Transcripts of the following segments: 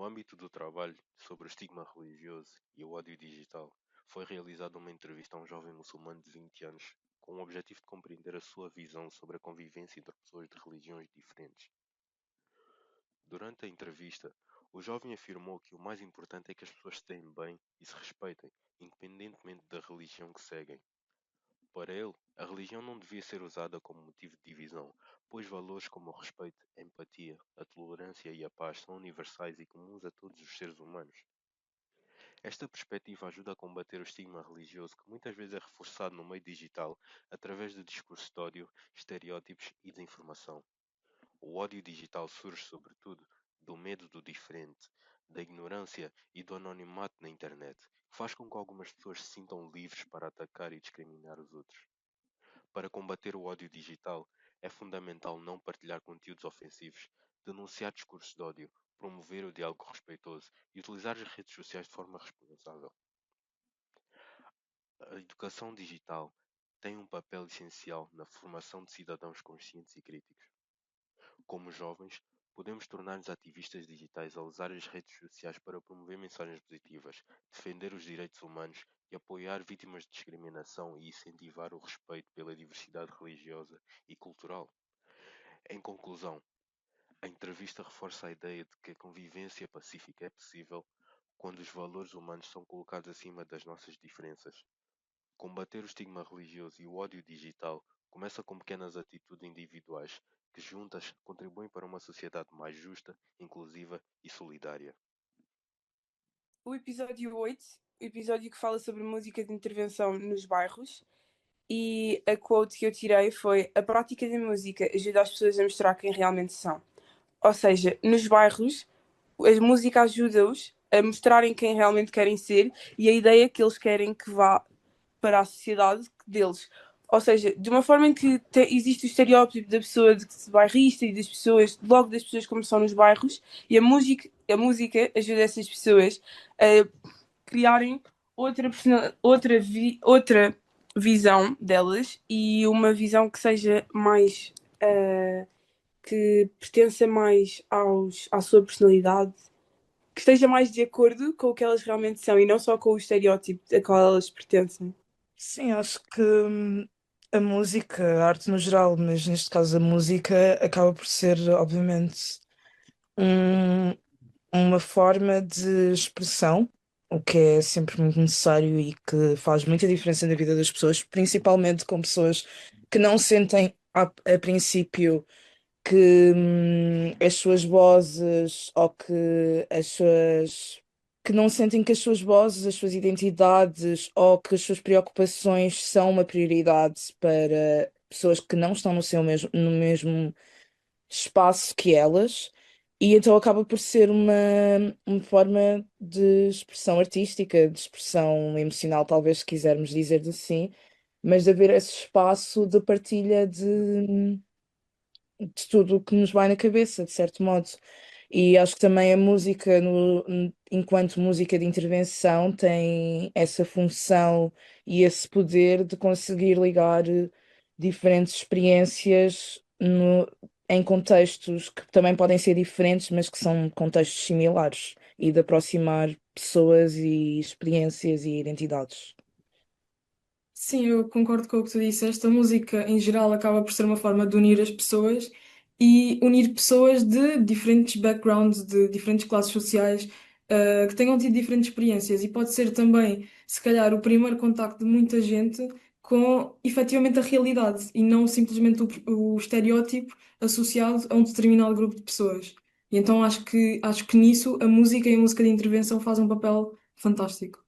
No âmbito do trabalho sobre o estigma religioso e o ódio digital, foi realizada uma entrevista a um jovem muçulmano de 20 anos com o objetivo de compreender a sua visão sobre a convivência entre pessoas de religiões diferentes. Durante a entrevista, o jovem afirmou que o mais importante é que as pessoas se deem bem e se respeitem, independentemente da religião que seguem. Para ele, a religião não devia ser usada como motivo de divisão, pois valores como o respeito, a empatia, a tolerância e a paz são universais e comuns a todos os seres humanos. Esta perspectiva ajuda a combater o estigma religioso que muitas vezes é reforçado no meio digital através de discursos de ódio, estereótipos e desinformação. O ódio digital surge, sobretudo, do medo do diferente, da ignorância e do anonimato na internet, que faz com que algumas pessoas se sintam livres para atacar e discriminar os outros. Para combater o ódio digital, é fundamental não partilhar conteúdos ofensivos, denunciar discursos de ódio, promover o diálogo respeitoso e utilizar as redes sociais de forma responsável. A educação digital tem um papel essencial na formação de cidadãos conscientes e críticos. Como jovens, podemos tornar-nos ativistas digitais ao usar as redes sociais para promover mensagens positivas, defender os direitos humanos e apoiar vítimas de discriminação e incentivar o respeito pela diversidade religiosa e cultural. Em conclusão, a entrevista reforça a ideia de que a convivência pacífica é possível quando os valores humanos são colocados acima das nossas diferenças. Combater o estigma religioso e o ódio digital começa com pequenas atitudes individuais que juntas contribuem para uma sociedade mais justa, inclusiva e solidária. O episódio 8, o episódio que fala sobre música de intervenção nos bairros, e a quote que eu tirei foi: a prática da música ajuda as pessoas a mostrar quem realmente são. Ou seja, nos bairros, a música ajuda-os a mostrarem quem realmente querem ser e a ideia que eles querem que vá para a sociedade deles. Ou seja, de uma forma em que existe o estereótipo da pessoa de bairrista e das pessoas, logo das pessoas como são nos bairros, e a música ajuda essas pessoas a criarem outra visão delas e uma visão que seja mais que pertença mais à sua personalidade, que esteja mais de acordo com o que elas realmente são e não só com o estereótipo a qual elas pertencem. Sim, acho que a música, a arte no geral, mas neste caso a música acaba por ser, obviamente, um- uma forma de expressão, o que é sempre muito necessário e que faz muita diferença na vida das pessoas, principalmente com pessoas que não sentem a princípio que as suas vozes ou que as suas que não sentem que as suas vozes, as suas identidades ou que as suas preocupações são uma prioridade para pessoas que não estão no mesmo espaço que elas, e então acaba por ser uma forma de expressão artística, de expressão emocional, talvez se quisermos dizer assim, mas de haver esse espaço de partilha de tudo o que nos vai na cabeça, de certo modo. E acho que também a música, enquanto música de intervenção, tem essa função e esse poder de conseguir ligar diferentes experiências em contextos que também podem ser diferentes, mas que são contextos similares e de aproximar pessoas e experiências e identidades. Sim, eu concordo com o que tu disseste. A música, em geral, acaba por ser uma forma de unir as pessoas e unir pessoas de diferentes backgrounds, de diferentes classes sociais, que tenham tido diferentes experiências. E pode ser também, se calhar, o primeiro contacto de muita gente com efetivamente a realidade e não simplesmente o estereótipo associado a um determinado grupo de pessoas. E então acho que nisso a música e a música de intervenção fazem um papel fantástico.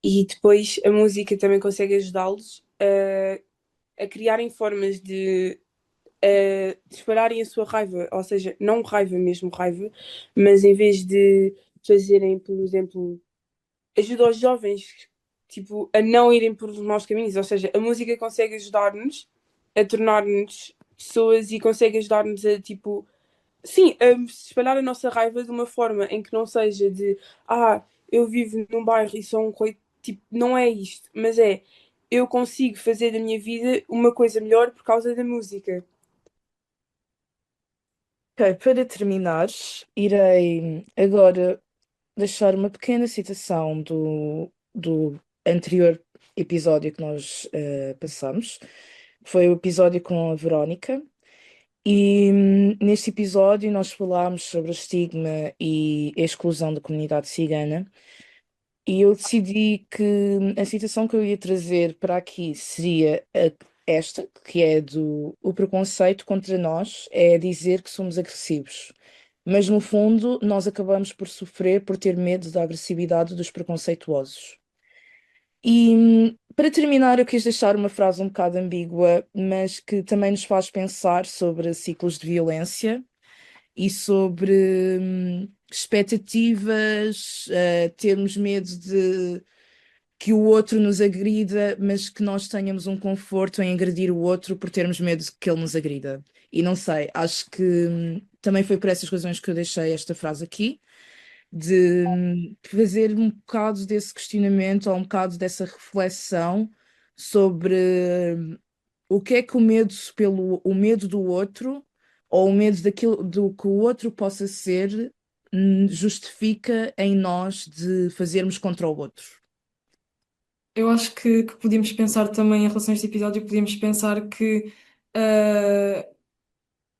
E depois a música também consegue ajudá-los a criarem formas de espalharem a sua raiva, ou seja, não raiva mesmo, raiva, mas em vez de fazerem, por exemplo, ajuda os jovens, tipo, a não irem por maus caminhos, ou seja, a música consegue ajudar-nos a tornar-nos pessoas e consegue ajudar-nos a, tipo, sim, a espalhar a nossa raiva de uma forma em que não seja de, eu vivo num bairro e sou um coito, tipo, não é isto, mas é, eu consigo fazer da minha vida uma coisa melhor por causa da música. Ok, para terminar, irei agora deixar uma pequena citação do anterior episódio que nós passamos. Foi o episódio com a Verónica. E neste episódio nós falámos sobre o estigma e a exclusão da comunidade cigana. E eu decidi que a citação que eu ia trazer para aqui seria esta, que é do o preconceito contra nós é dizer que somos agressivos. Mas no fundo nós acabamos por sofrer por ter medo da agressividade dos preconceituosos. E para terminar, eu quis deixar uma frase um bocado ambígua, mas que também nos faz pensar sobre ciclos de violência e sobre expectativas, termos medo de que o outro nos agrida, mas que nós tenhamos um conforto em agredir o outro por termos medo de que ele nos agrida. E não sei, acho que também foi por essas razões que eu deixei esta frase aqui de fazer um bocado desse questionamento ou um bocado dessa reflexão sobre o que é que o medo pelo o medo do outro ou o medo daquilo do que o outro possa ser justifica em nós de fazermos contra o outro. Eu acho que podíamos pensar também em relação a este episódio, podíamos pensar que ah,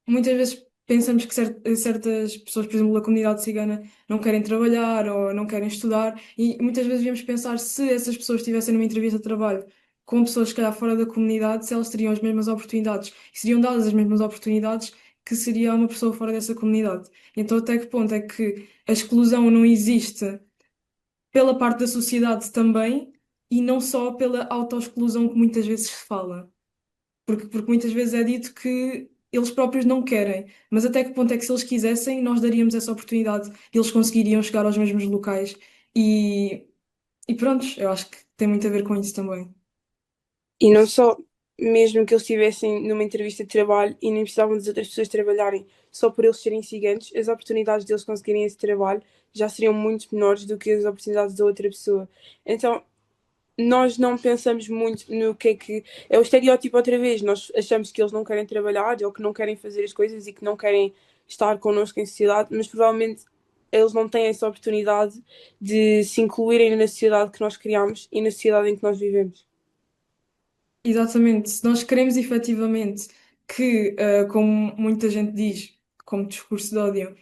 muitas vezes pensamos que certas pessoas, por exemplo, da comunidade cigana, não querem trabalhar ou não querem estudar, e muitas vezes devíamos pensar se essas pessoas estivessem numa entrevista de trabalho com pessoas, se calhar, fora da comunidade, se elas teriam as mesmas oportunidades, e seriam dadas as mesmas oportunidades que seria a uma pessoa fora dessa comunidade. Então, até que ponto é que a exclusão não existe pela parte da sociedade também, e não só pela autoexclusão que muitas vezes se fala? Porque muitas vezes é dito que eles próprios não querem, mas até que ponto é que se eles quisessem, nós daríamos essa oportunidade e eles conseguiriam chegar aos mesmos locais e, e pronto, eu acho que tem muito a ver com isso também. E não só, mesmo que eles estivessem numa entrevista de trabalho e nem precisavam das outras pessoas trabalharem só por eles serem ciganos, as oportunidades deles conseguirem esse trabalho já seriam muito menores do que as oportunidades da outra pessoa. Então, nós não pensamos muito no que é o estereótipo outra vez. Nós achamos que eles não querem trabalhar ou que não querem fazer as coisas e que não querem estar connosco em sociedade, mas provavelmente eles não têm essa oportunidade de se incluírem na sociedade que nós criamos e na sociedade em que nós vivemos. Exatamente, se nós queremos efetivamente que, como muita gente diz, como discurso de ódio,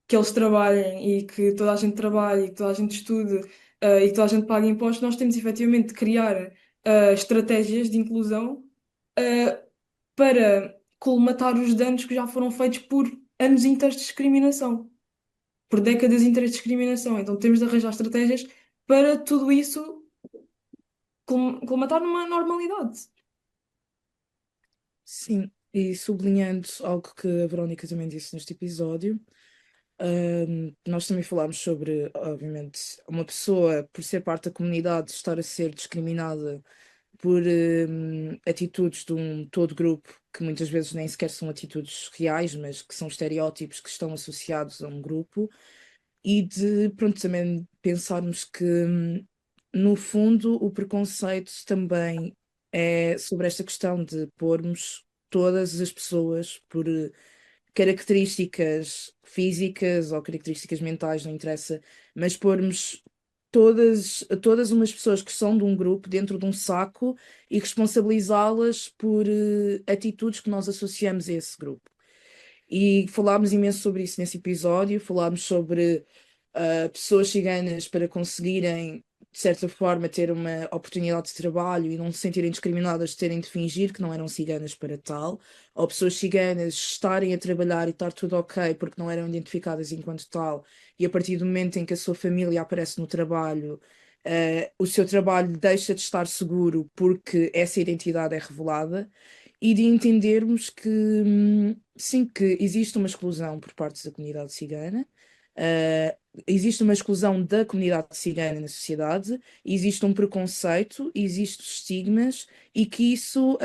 que eles trabalhem e que toda a gente trabalhe e que toda a gente estude, e que toda a gente pague impostos, nós temos efetivamente de criar estratégias de inclusão para colmatar os danos que já foram feitos por anos inteiros de discriminação, por décadas inteiras de discriminação. Então temos de arranjar estratégias para tudo isso colmatar numa normalidade. Sim, e sublinhando algo que a Verónica também disse neste episódio, nós também falámos sobre, obviamente, uma pessoa, por ser parte da comunidade, estar a ser discriminada por atitudes de um todo grupo, que muitas vezes nem sequer são atitudes reais, mas que são estereótipos que estão associados a um grupo, e de, pronto, também pensarmos que, no fundo, o preconceito também é sobre esta questão de pormos todas as pessoas por características físicas ou características mentais, não interessa, mas pormos todas umas pessoas que são de um grupo dentro de um saco e responsabilizá-las por atitudes que nós associamos a esse grupo. E falámos imenso sobre isso nesse episódio, falámos sobre pessoas ciganas para conseguirem, de certa forma, ter uma oportunidade de trabalho e não se sentirem discriminadas, terem de fingir que não eram ciganas para tal, ou pessoas ciganas estarem a trabalhar e estar tudo ok porque não eram identificadas enquanto tal, e a partir do momento em que a sua família aparece no trabalho, o seu trabalho deixa de estar seguro porque essa identidade é revelada. E de entendermos que, sim, que existe uma exclusão por parte da comunidade cigana, uh, existe uma exclusão da comunidade cigana na sociedade, existe um preconceito, existem estigmas e que isso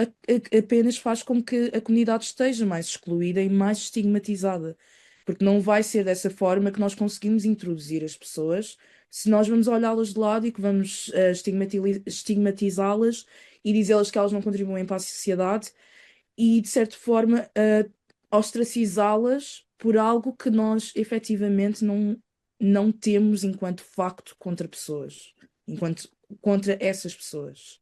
apenas faz com que a comunidade esteja mais excluída e mais estigmatizada. Porque não vai ser dessa forma que nós conseguimos introduzir as pessoas se nós vamos olhá-las de lado e que vamos estigmatizá-las e dizê-las que elas não contribuem para a sociedade e, de certa forma, ostracizá-las por algo que nós efetivamente não temos enquanto facto contra pessoas, enquanto contra essas pessoas.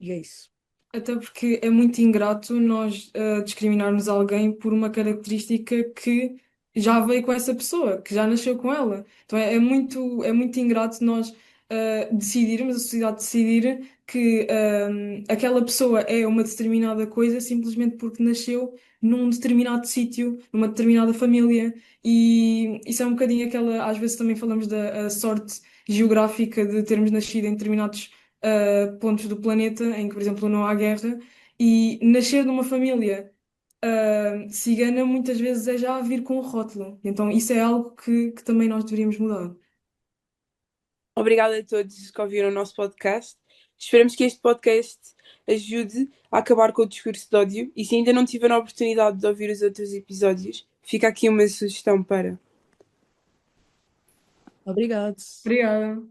E é isso. Até porque é muito ingrato nós discriminarmos alguém por uma característica que já veio com essa pessoa, que já nasceu com ela. Então é muito ingrato nós decidirmos, a sociedade decidir que aquela pessoa é uma determinada coisa simplesmente porque nasceu num determinado sítio, numa determinada família. E isso é um bocadinho aquela, às vezes também falamos da sorte geográfica de termos nascido em determinados pontos do planeta em que, por exemplo, não há guerra, e nascer numa família cigana muitas vezes é já vir com o rótulo. Então, isso é algo que também nós deveríamos mudar. Obrigada a todos que ouviram o nosso podcast. Esperamos que este podcast ajude a acabar com o discurso de ódio e se ainda não tiveram a oportunidade de ouvir os outros episódios, fica aqui uma sugestão para. Obrigado. Obrigada.